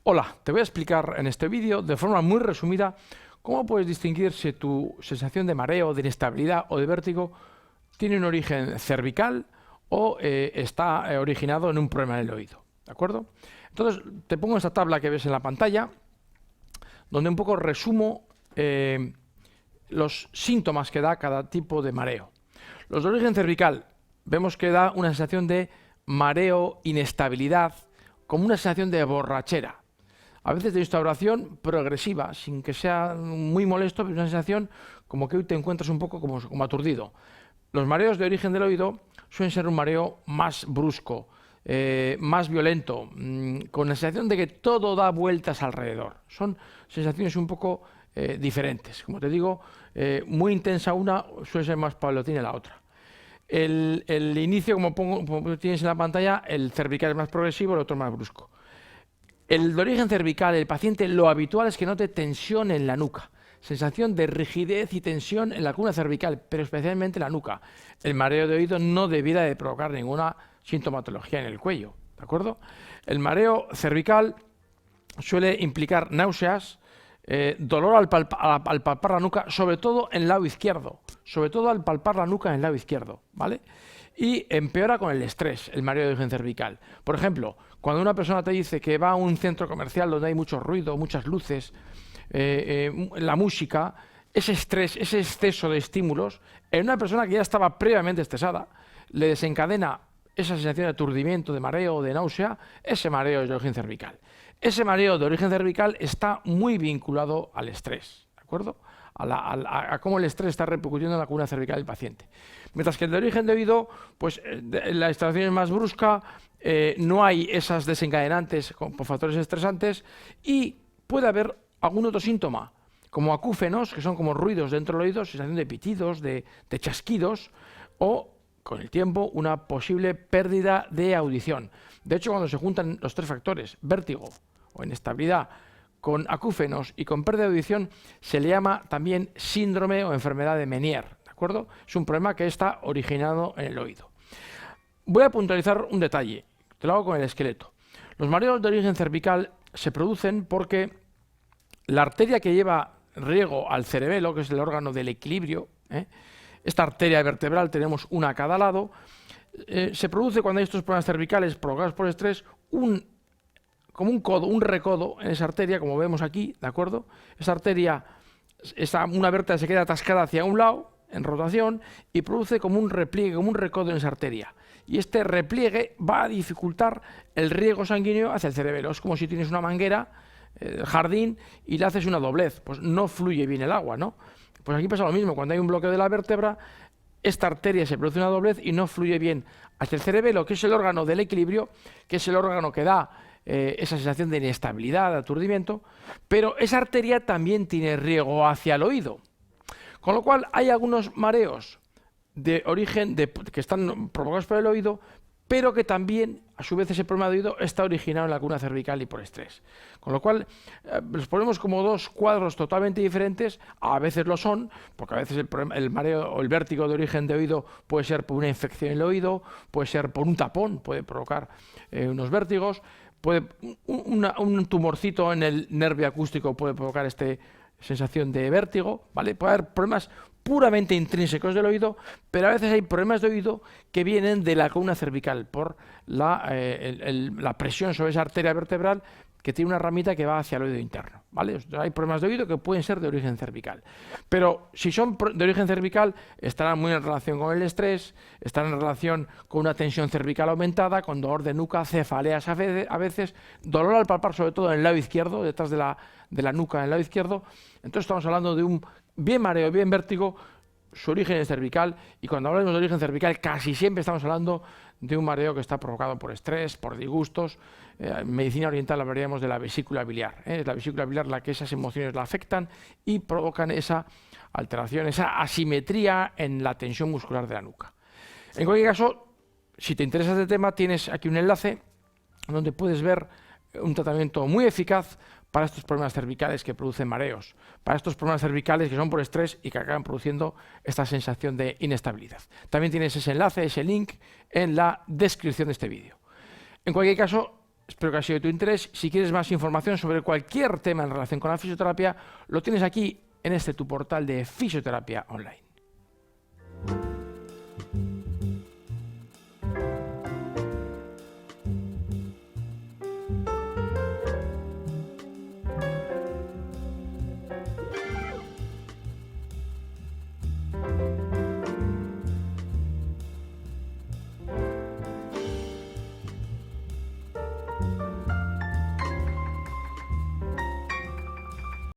Hola, te voy a explicar en este vídeo de forma muy resumida cómo puedes distinguir si tu sensación de mareo, de inestabilidad o de vértigo tiene un origen cervical o está originado en un problema en el oído. ¿De acuerdo? Entonces, te pongo esta tabla que ves en la pantalla, donde un poco resumo los síntomas que da cada tipo de mareo. Los de origen cervical, vemos que da una sensación de mareo, inestabilidad, como una sensación de borrachera. A veces de instauración progresiva, sin que sea muy molesto, pero una sensación como que hoy te encuentras un poco como aturdido. Los mareos de origen del oído suelen ser un mareo más brusco, más violento, con la sensación de que todo da vueltas alrededor. Son sensaciones un poco diferentes. Como te digo, muy intensa una, suele ser más paulatina la otra. El inicio, como tienes en la pantalla, el cervical es más progresivo, el otro más brusco. El de origen cervical, el paciente, lo habitual es que note tensión en la nuca, sensación de rigidez y tensión en la columna cervical, pero especialmente en la nuca. El mareo de oído no debiera de provocar ninguna sintomatología en el cuello, ¿de acuerdo? El mareo cervical suele implicar náuseas, dolor al palpar la nuca, sobre todo en el lado izquierdo, sobre todo al palpar la nuca en el lado izquierdo, ¿vale? Y empeora con el estrés, el mareo de origen cervical. Por ejemplo, cuando una persona te dice que va a un centro comercial donde hay mucho ruido, muchas luces, la música, ese estrés, ese exceso de estímulos, en una persona que ya estaba previamente estresada, le desencadena esa sensación de aturdimiento, de mareo o de náusea, ese mareo es de origen cervical. Ese mareo de origen cervical está muy vinculado al estrés, ¿de acuerdo? A cómo el estrés está repercutiendo en la columna cervical del paciente. Mientras que el de origen de oído, pues la instalación es más brusca, no hay esas desencadenantes por factores estresantes y puede haber algún otro síntoma, como acúfenos, que son como ruidos dentro del oído, sensación de pitidos, de chasquidos, o con el tiempo una posible pérdida de audición. De hecho, cuando se juntan los tres factores, vértigo o inestabilidad, con acúfenos y con pérdida de audición, se le llama también síndrome o enfermedad de Meniere, ¿de acuerdo? Es un problema que está originado en el oído. Voy a puntualizar un detalle, te lo hago con el esqueleto. Los mareos de origen cervical se producen porque la arteria que lleva riego al cerebelo, que es el órgano del equilibrio, esta arteria vertebral, tenemos una a cada lado, se produce cuando hay estos problemas cervicales provocados por estrés, como un codo, un recodo en esa arteria, como vemos aquí, ¿de acuerdo? Esa arteria, una vértebra se queda atascada hacia un lado, en rotación, y produce como un repliegue, como un recodo en esa arteria. Y este repliegue va a dificultar el riego sanguíneo hacia el cerebelo. Es como si tienes una manguera, jardín, y le haces una doblez, pues no fluye bien el agua, ¿no? Pues aquí pasa lo mismo, cuando hay un bloqueo de la vértebra, esta arteria se produce una doblez y no fluye bien hacia el cerebelo, que es el órgano del equilibrio, que es el órgano que da esa sensación de inestabilidad, de aturdimiento, pero esa arteria también tiene riego hacia el oído. Con lo cual hay algunos mareos de origen que están provocados por el oído, pero que también, a su vez, ese problema de oído está originado en la columna cervical y por estrés. Con lo cual, los ponemos como dos cuadros totalmente diferentes, a veces lo son, porque a veces el mareo o el vértigo de origen de oído puede ser por una infección en el oído, puede ser por un tapón, puede provocar unos vértigos, un tumorcito en el nervio acústico puede provocar esta sensación de vértigo, ¿vale? Puede haber problemas puramente intrínsecos del oído, pero a veces hay problemas de oído que vienen de la columna cervical por la presión sobre esa arteria vertebral que tiene una ramita que va hacia el oído interno, ¿vale? O sea, hay problemas de oído que pueden ser de origen cervical, pero si son de origen cervical estarán muy en relación con el estrés, estarán en relación con una tensión cervical aumentada, con dolor de nuca, cefaleas a veces, dolor al palpar sobre todo en el lado izquierdo, detrás de la nuca en el lado izquierdo. Entonces estamos hablando de un bien mareo, bien vértigo, su origen es cervical, y cuando hablamos de origen cervical casi siempre estamos hablando de un mareo que está provocado por estrés, por disgustos. En medicina oriental hablaríamos de la vesícula biliar. Es la vesícula biliar la que esas emociones la afectan y provocan esa alteración, esa asimetría en la tensión muscular de la nuca. En cualquier caso, si te interesa este tema, tienes aquí un enlace donde puedes ver un tratamiento muy eficaz para estos problemas cervicales que producen mareos, para estos problemas cervicales que son por estrés y que acaban produciendo esta sensación de inestabilidad. También tienes ese enlace, ese link en la descripción de este vídeo. En cualquier caso, Espero que haya sido de tu interés. Si quieres más información sobre cualquier tema en relación con la fisioterapia, lo tienes aquí en este tu portal de fisioterapia online.